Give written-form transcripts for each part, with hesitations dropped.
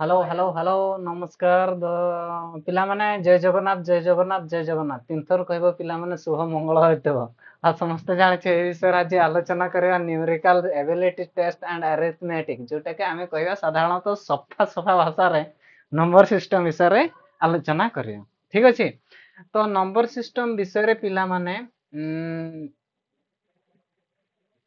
Hello hello hello नमस्कार पिला माने जय जगन्नाथ जय जगन्नाथ जय जगन्नाथ तीन थर कहबो पिला माने शुभ मंगल होइतबो आ समस्त जाने छे ए विषय आज आलोचना करबा numerical ability test and arithmetic जोटा के हमें कहबा साधारणतः सफा सफा भाषा रे नंबर सिस्टम विषय रे आलोचना करिया ठीक अछि तो नंबर सिस्टम विषय रे पिला माने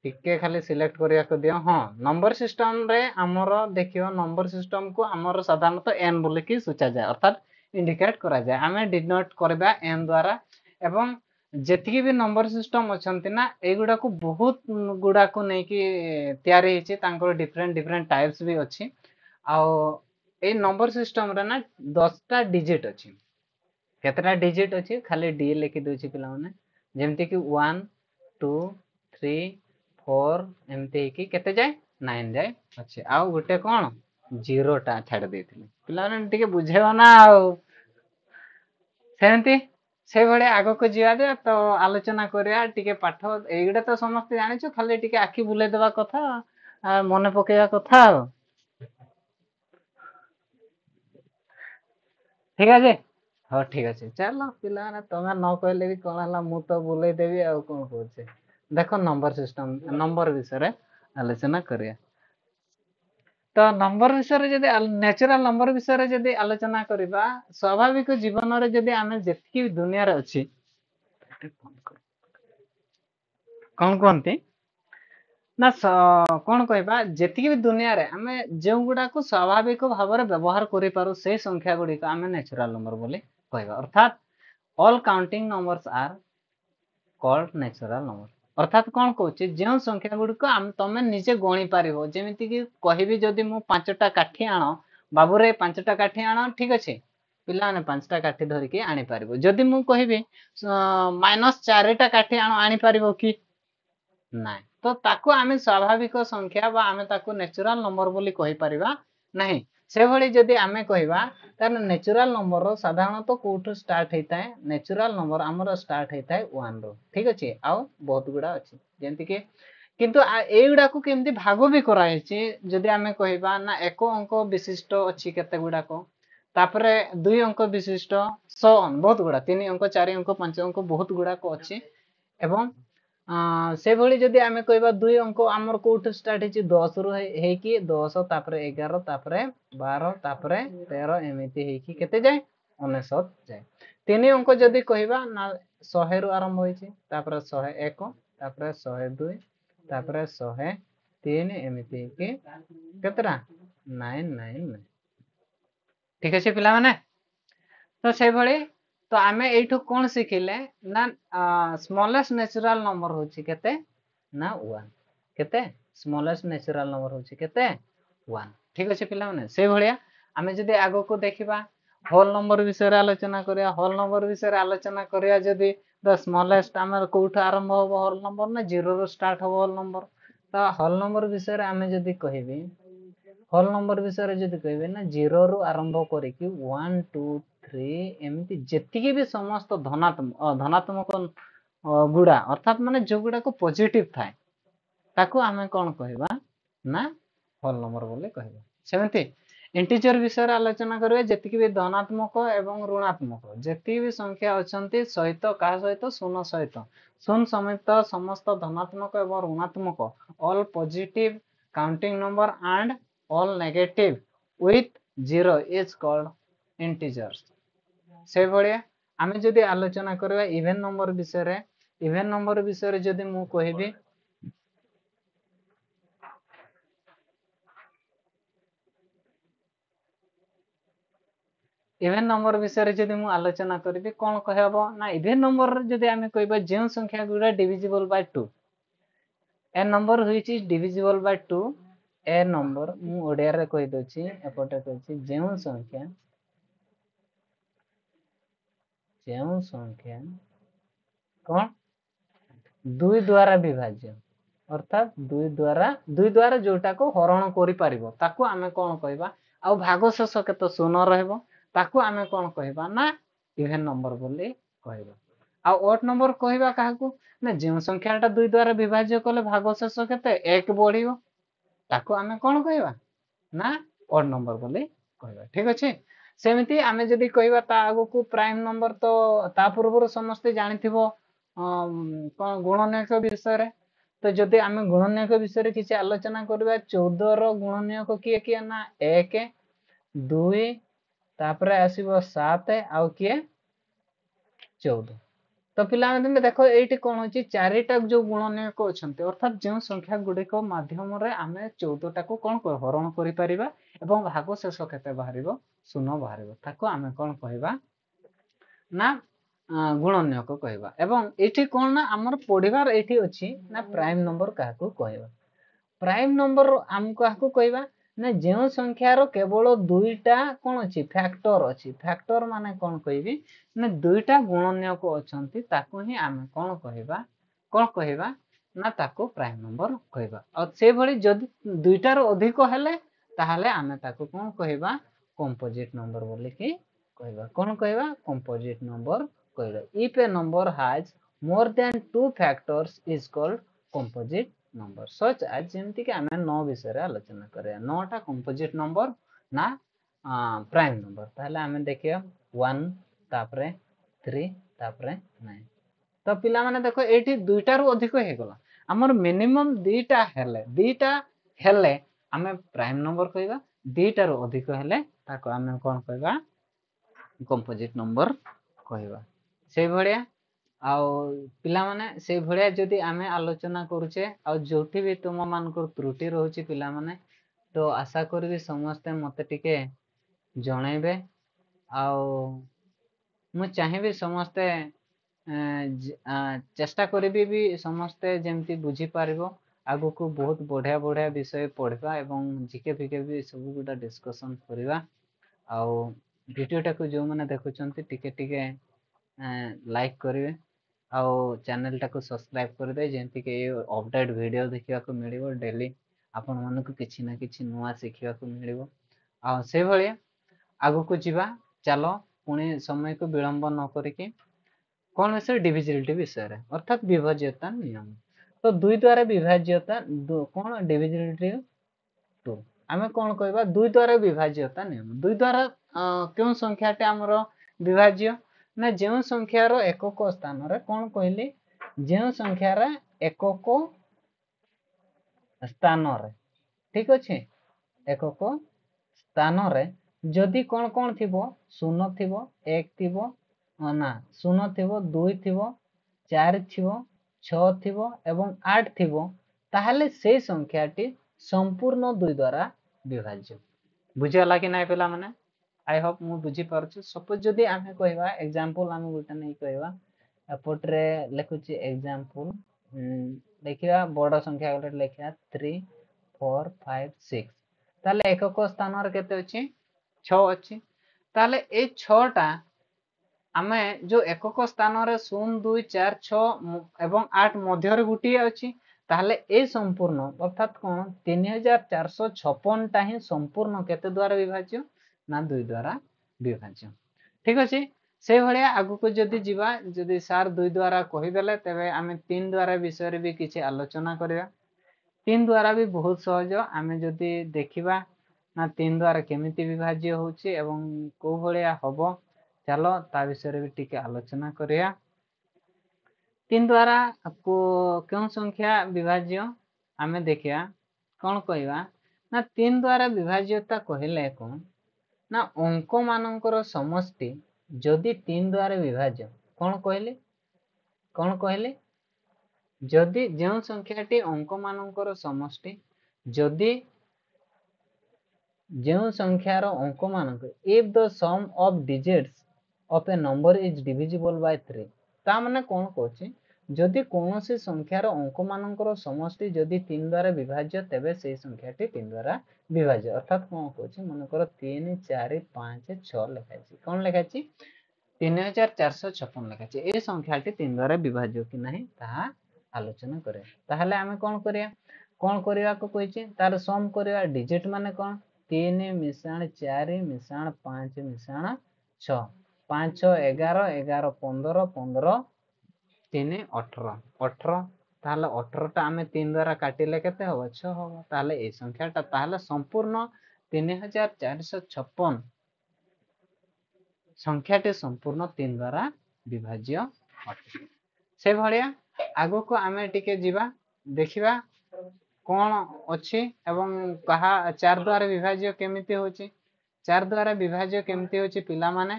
टिके खाली सिलेक्ट करिया को दियो हां नंबर सिस्टम रे हमर देखियो नंबर सिस्टम को हमर साधारणतः n बोले कि सूचा जाय अर्थात इंडिकेट करा जाय हमें डिनोट करबा n द्वारा एवं जेतिकी भी नंबर सिस्टम अछंती ना एगुडा को बहुत गुडा को नै कि तयारी हिचे तांकर डिफरेंट डिफरेंट टाइप्स भी अछि आ ए नंबर सिस्टम रे ना 10 टा डिजिट अछि केतरा डिजिट अछि खाली डी लिखि दोछि पिला माने जेमति कि 1 2 3 4 एमती कि केते जाय 9 जाय अच्छे आ गोटे कोन 0 टा छाड़ देथिले पिला माने टिके बुझेबा ना आ सेमती से भले आगो को जिया दे तो आलोचना करिया टिके पाठ एगुडा तो समस्त जानि छ खाली टिके आखि बुले देबा कथा मने पकेया कथा ठीक है हाँ ठीक अच्छे चलो पिला तुम्हें न कहले भी कौन है मु तो बुले देवी आ कौन कहे देखो नंबर सिस्टम नंबर विषय आलोचना करिया तो नंबर विषय जदि नेचुरल नंबर विषय जदि आलोचना करबा स्वाभाविक जीवन रे जदि आमे जेतकी दुनिया रे अछि कौन कहते ना कौन कहबा जेतिकी भी दुनिया रे आमे जेउ गुडा को स्वाभाविक भाव रे व्यवहार करि पारो से संख्या गुडी को आमे नेचुरल नंबर बोली कहबा अर्थात all counting numbers are called natural number अर्थात कौन कहूँ जो संख्या गुड़िक तुम निजे गणी पार जमीक कहबी जदि मु 5टा काठी आण बाबू रे 5टा काठी आण ठीक अच्छे पिला ने 5टा काठी धरिकी आनी पार जदि मु कहबी -4टा काठी आण आनी पार कि ना तो ताको आमे स्वाभाविक संख्या बा आमे ताको नेचुरल नंबर बोली कहि परिबा नहीं से भली जदि आमे कहबा तार नेचुरल नंबर साधारणतः कोठो स्टार्ट होता है नेचुरल नंबर हमर स्टार्ट होता है 1 रो ठीक अछि आ बहुत गुडा अछि जेंति के किंतु एगुडा को केमती भाग भी कराई छी जदि आमे कहबा ना एक अंक विशिष्ट अछि केते गुडा को तापरे 2 अंक विशिष्ट 100 बहुत गुडा 3 अंक 4 अंक 5 अंक बहुत गुडा को अछि एवं से भली जदि आमे कहबा 2 अंक हमर कोठ स्टार्ट हिची 10 रु हे कि 10 तापरे 11 तापरे 12 तापरे 13 एमिति हे कि केते जाय 19 जाय 3 अंक जदि कहबा ना 100 रु आरंभ होइची तापरे 101 तापरे 102 तापरे 103 एमिति कि केतरा 999 ठीक अछि पिला माने तो से भली तो आमे एठो कोन सिखिले ना स्मॉलेस्ट नेचुरल नंबर होची केते ना 1 केते स्मॉलेस्ट नेचुरल नंबर होची केते 1 ठीक अछि पिला माने से भलिया आमे जदि आगो को देखिबा होल नंबर विषय आलोचना करिया होल नंबर विषय आलोचना करिया जदि द स्मॉलेस्ट आमे कोठ आरंभ हो होल नंबर ना 0 रो स्टार्ट हो होल नंबर तो होल नंबर विषय आमे जदि कहिबी होल नंबर विषय जदि कहबे ना 0 रो आरंभ करिकि 1 2 3 एमती जेतिकी भी समस्त धनात्मक गुडा अर्थात माने जो गुडा को पॉजिटिव थाए ताको आमे कोन कहबा ना होल नंबर बोले कहबा सेमती इंटीजर विषय आलोचना करबे जेतिकी भी धनात्मक एवं ऋणात्मक जेतिकी भी संख्या अछंती सहित का सहित शून्य सहित शून्य समेत समस्त धनात्मक एवं ऋणात्मक all positive counting number and all negative with 0 is called integers से भलिया आमे जदि आलोचना करबा इवन नंबर विषय रे जदि मु कहबी इवन नंबर विषय जदि मु आलोचना करबी कोन कहबो ना इवन नंबर जदि आमे कहबा जे संख्या गुडा divisible by 2 a number which is divisible by 2 a number मु ओडिया रे कहि दोछि एपटे कहछि जेउ संख्या कोन 2 द्वारा विभाज्य अर्थात 2 द्वारा जोटा को हरण करि पारिबो ताको आमे कोन कहबा आ भागशेष केते शून्य रहबो ताको आमे कोन कहबा ना इवन नंबर बोली कहबा आ ओड नंबर कहबा काहाकू ना जे संख्याटा 2 द्वारा विभाज्य कले भागशेष केते 1 बढ़िबो ताको आमे कोन कहबा ना ऑड नंबर बोली कहबा ठीक अछि सेमिति आमे जदी कहबा ता आगो को प्राइम नंबर तो ता पूर्व समस्त जानिथिबो कोन गुणनयक विषय रे तो जदी आमे गुणनयक विषय रे किछि आलोचना करबा 14 रो गुणनयक किए किए ना 1 2 तापरे आसीबो 7 आउ किए 14 तो पिला में देखो एठी कोन होची चारिटा जो गुणनयक अछंती अर्थात जो संख्या गुडिक माध्यम रे आमे 14 टा को कोन हरण करि परिबा एवं भाग शेष केते बाहरिबो शून्य बाहरिबो ताको आमे कोन कहबा ना गुणनयक कहबा एवं एठी कोन ना हमर पढिबार एठी अछि ना प्राइम नंबर काहको कहबा प्राइम नंबर हम काहको कहबा ना जो संख्या रो केवल दुईटा कोन अछि फैक्टर माने कोन कहबी ना दुईटा गुणनयक अछंती ताको ही आमे कोन कहबा ना ताको प्राइम नंबर कहबा और से भली जदी दुईटा रो अधिक हेले ताहाले आमे ताको कोन कहबा कंपोजिट नंबर बोली कि कहबा कोन कहबा कंपोजिट नंबर कहबा if A number has more than two factors is called composite number such आज जेमति कि आमे 9 विषय रे आलोचना करे 9 टा कंपोजिट नंबर ना प्राइम नंबर ताहले आमे देखियो 1 तापरे 3 तापरे 9 तो पिला माने देखो एठी दुईटा रु अधिक हे गला हमर मिनिमम दुईटा हेले आमे प्राइम नंबर कहबा दुईटा रु अधिक हेले ताको आमे कोन कहबा कंपोजिट नंबर कहबा से भलिया आउ पिला माने से भलिया जदी आमे आलोचना करूचे आ जोठी भी तुम मानकर त्रुटि रहउची पिला माने तो आशा करबी समस्त मते टिके जणैबे आउ मु चाहेबी समस्त चेष्टा करबी भी समस्त जेमती बुझी पारिबो आगु को बहुत बढ़िया बढ़िया विषय पढ़बा एवं जीके फिके भी सब गुडा डिस्कशन करबा आउ वीडियो टाको जो माने देखुचंती टिके टिके लाइक करिवे आउ चैनल टाको सब्सक्राइब करदे जेंति के अपडेट वीडियो देखिया को मिलिबो डेली आपन मन को किछि ना किछि नुवा सिखिया को मिलिबो आ से भलिया आगु को जिबा चलो पुणी समय को विलंब न करिके कोन विषय डिविजिबिलिटी विषय रे अर्थात विभाज्यता नियम तो दुई द्वारा विभाज्यता कोन डिविजिबिलिटी 2 आमे कोन कहबा दुई द्वारा विभाज्यता नियम दुई द्वारा केउ संख्याटे हमरो विभाज्य ना जेउ संख्यार एकक स्थान रे कोन कहली जेउ संख्यार एकक स्थान रे ठीक अछि एकक स्थान रे जदि कोन कोन थिबो 0 थिबो 1 थिबो ना 0 थिबो 2 थिबो 4 थिबो 6 थिबो एवं 8 थिबो ताहले से संख्याटी संपूर्ण दुई द्वारा विभाज्य बुझियाला कि नाइ पिला माने आई होप मु बुझी पारछु सपोज जदि आमे कहबा एग्जांपल आमे गुटा नै कहबा एपोट्रे लेखुची एग्जांपल देखिया बड़ संख्या गुटा लेखिया 3 4 5 6 ताले एकक स्थान रे केते अछि 6 अछि ताले ए 6 टा आमे जो एकक स्थान रे 0 2 4 6 एवं 8 मध्य रे गुटी अछि ताहले ए संपूर्ण अर्थात कोन 3456 टा ही संपूर्ण केते द्वारा विभाज्य ना 2 द्वारा विभाज्य ठीक अछि से भलिया आगु को जदी जिबा जदी सार 2 द्वारा कहि देले तबे आमे 3 द्वारा विषय रे भी किछि आलोचना करिया 3 द्वारा भी बहुत सहज आमे जदी देखिबा ना 3 द्वारा केमिति विभाज्य होछि एवं को भलिया हबो चलो ता विषय रे भी टिके आलोचना करिया 3 द्वारा को क्यों संख्या विभाज्य आमे देखिया कोन कहबा ना 3 द्वारा विभाज्यता कहले कोन ना अंक मानकर समष्टि जदि 3 द्वारा विभाज्य कोन कहले जदि जो संख्याटी अंक मानकर समष्टि जदि जो संख्यार अंक मानक if the sum of digits of a number is divisible by 3 ता माने कोन कहछि जदि कोनोसी संख्यार अंक मानकर समष्टि जदि 3 द्वारा विभाज्य तबे से संख्याटी 3 द्वारा विभाज्य अर्थात कोन कहछि मानकर 3 4 5 6 लेखाछि कोन लेखाछि 3456 लेखाछि ए संख्याटी 3 द्वारा विभाज्य कि नाही ता आलोचना करे ताहले आमे कोन करिया कोन करिया को कहछि तार सम करिया डिजिट माने कोन 3 मिसाण 4 मिसाण 5 मिसाण 6 5 6 11 11 15 15 3 18 18 ताहले 18 टा आमे 3 द्वारा काटिले केते हबो 6 हबो ताहले ए संख्याटा ताहले संपूर्ण 3456 संख्याटी संपूर्ण 3 द्वारा विभाज्य अटे से भलिया आगो को आमे टिके जीवा देखिबा कोन अछि एवं कहा 4 द्वारा विभाज्य केमिति होछि 4 द्वारा विभाज्य केमिति होछि पिला माने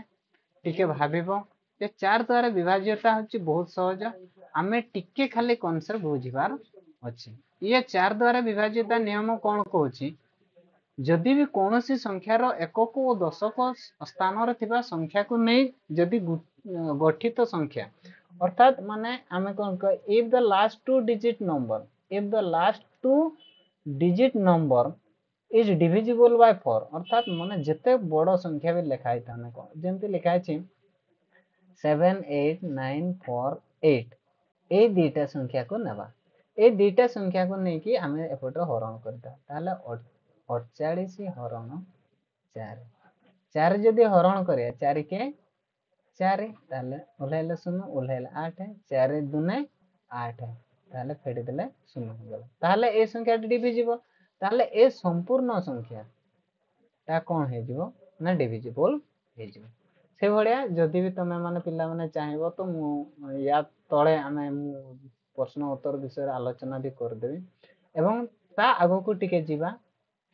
टिके भाबिबो जे 4 द्वारा विभाज्यता होछि बहुत सहज आमे टिके खाली कॉन्सेप्ट बुझिबार अछि ये 4 द्वारा विभाज्यता नियम कोन कहछि जदि भी कौनसी संख्यार एकक और दशक स्थान रे थिबा संख्या को नै जदि गठित संख्या अर्थात माने आमे कोन कह if the last two digit number if the last two digit number is divisible bye 4 अर्थात माने जते बड़ संख्या भी लिखाई थाने को जेंति लिखाई छी 7 8 9 4 8 ए दुईटा संख्या को नेबा ए दुईटा संख्या को नै कि आमे एपटे हरण करता ताले 48 हरण 4 4 जदि हरण करे 4 के 4 ताले ओलाइले 0 ओलाइले 8 4 दुने 8 ताले फेडी देले 0 हो गेल ताले ए संख्या डिविजिबल ताले ए संपूर्ण संख्या ता कोन हे जिवो ना डिविजिबल हे जिवो से भलिया जदि भी तमे माने पिला माने चाहिबो तो मु या तळे आमे प्रश्न उत्तर विषय आलोचना भी कर देबी एवं ता आगो को टिके जीवा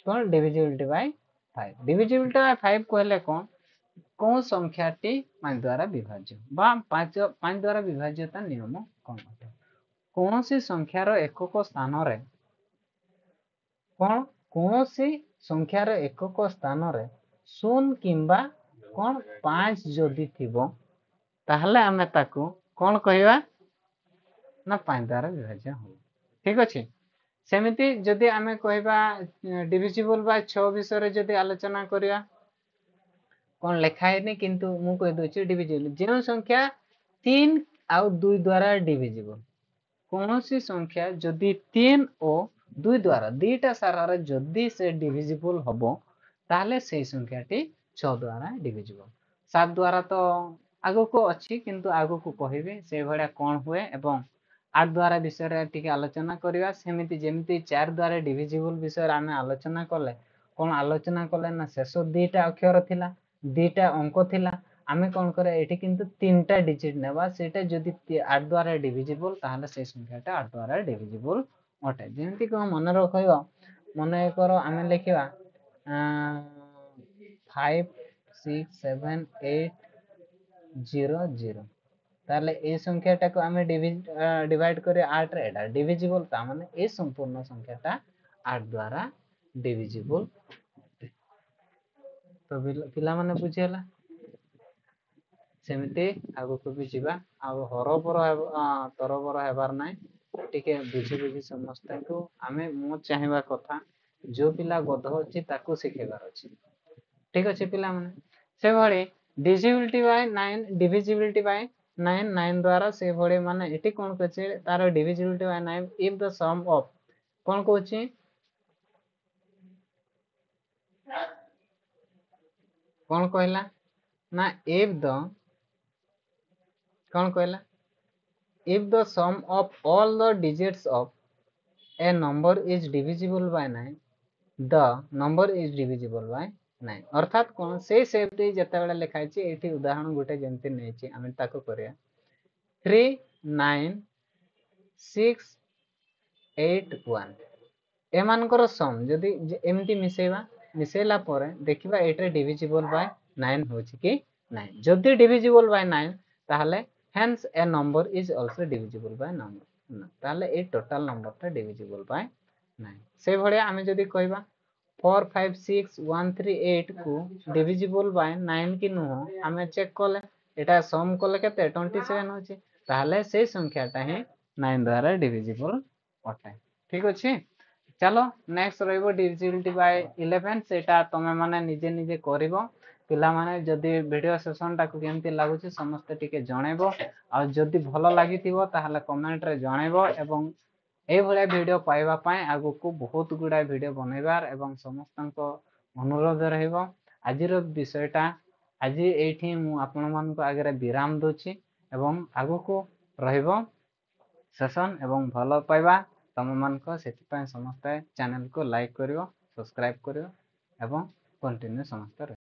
कौन डिविजिबिलिटी बाय 5 डिविजिबिलिटी बाय 5 कहले कौन संख्याटी 5 द्वारा विभाज्य बा 5 द्वारा विभाज्यता नियम कौन अटे कौन सी संख्यार एकक स्थान रे कौन सी संख्यार एकक स्थान रे 0 किंबा कौन 5 जदि थिबो ताहले आमे ताकू कौन कहिबा ना 5 द्वारा विभाज्य हो ठीक अछि सेमिति जदि आमे कहबा डिविजिबल बाय 6 विषय जदि आलोचना करिया कोन लिखाय नै किंतु मु कहि दोछि डिविजिबल जे संख्या 3 आउ 2 द्वारा डिविजिबल कोनोसी संख्या जदि 3 ओ 2 द्वारा दुईटा सारा रे जदि से डिविजिबल हबो ताले से संख्याटी 6 द्वारा डिविजिबल 7 द्वारा तो आगो को अछि किंतु आगो को कहिबे से भडा कोन हुए एवं 8 द्वारा विषय रे टिके आलोचना करिया सेमिति जेमिति 4 द्वारा डिविजिबल विषय आमे आलोचना करले कोन आलोचना करले ना शेष दुईटा अक्षर थिला दुईटा अंक थिला आमे कोन करे एठी किंतु तीनटा डिजिट नेबा सेटा जदि 8 द्वारा डिविजिबल ताहले से संख्याटा 8 द्वारा डिविजिबल अटे जेमिति को मन रखियो मन करो आमे लिखिबा 5 6 7 8 0 0 ताले ए संख्याटा को आमे डिवाइड करे 8 रे एटा डिविजिबल ता माने ए संपूर्ण संख्याटा 8 द्वारा डिविजिबल तो पिला माने बुझियला सेमिते आगो को भी जीवा आ हरबर तरबर हेबार नै टिके बुझी बुझी समस्त को आमे मो चाहिबा कथा जो पिला गध अछि ताको सिखेबार अछि ठीक अछि पिला माने से भଳି डिविजिबिलिटी बाय 9 डिविजिबिलिटी बाय 9 9 द्वारा से भळे माने एटी कोन कचे तार divisibility by 9 if the sum of कोन कोची कोन कहला ना इफ द कोन कहला if the sum of all the digits of a number is divisible by 9 the number is divisible by 9 अर्थात कोन से सेफ्टी जते बेले लिखाइ छी एठी उदाहरण गुटे जेंति नै छी आमे ताको करिया 3 9 6 8 1 एमानकर सम जदि एमती मिसेला परे देखिबा एटे डिविजिबल बाय 9 होछि कि नै जदि डिविजिबल बाय 9 ताहले hence a number is also divisible by number ताहले ए टोटल नंबर ता divisible by 9 से भलिया आमे जदि कहबा 4 5 6 1 3 8 को divisible by 9 कि नो आमे चेक करले एटा सम करले केते 27 होछि ताहले से संख्याटा ही 9 द्वारा divisible अटे ठीक अछि चलो नेक्स्ट रहइबो डिविजिबिलिटी बाय 11 सेटा तमे माने निजे निजे करिवो पिला माने जदि वीडियो सेशन टा को केमती लागुची समस्त टिके जणेबो आ जदि भलो लागितिबो ताहले कमेंट रे जणेबो एवं ए भले वीडियो पाइबा पाए आगु को बहुत गुडा वीडियो बनैबार एवं समस्तनको अनुरोध रहइबो आजिर विषयटा आजि एठी मु आपन मान को आगरे विराम दोछि एवं आगु को रहइबो ସେସନ୍ ଏବଂ ଭଲ ପାଇବା ତମମାନଙ୍କ, ସେଥିପାଇଁ ସମସ୍ତେ ଚ୍ୟାନେଲକୁ ଲାଇକ୍ କରିବ, ସବସ୍କ୍ରାଇବ୍ କରିବ ଏବଂ କଣ୍ଟିନ୍ୟୁ ସମସ୍ତେ ରହିବ।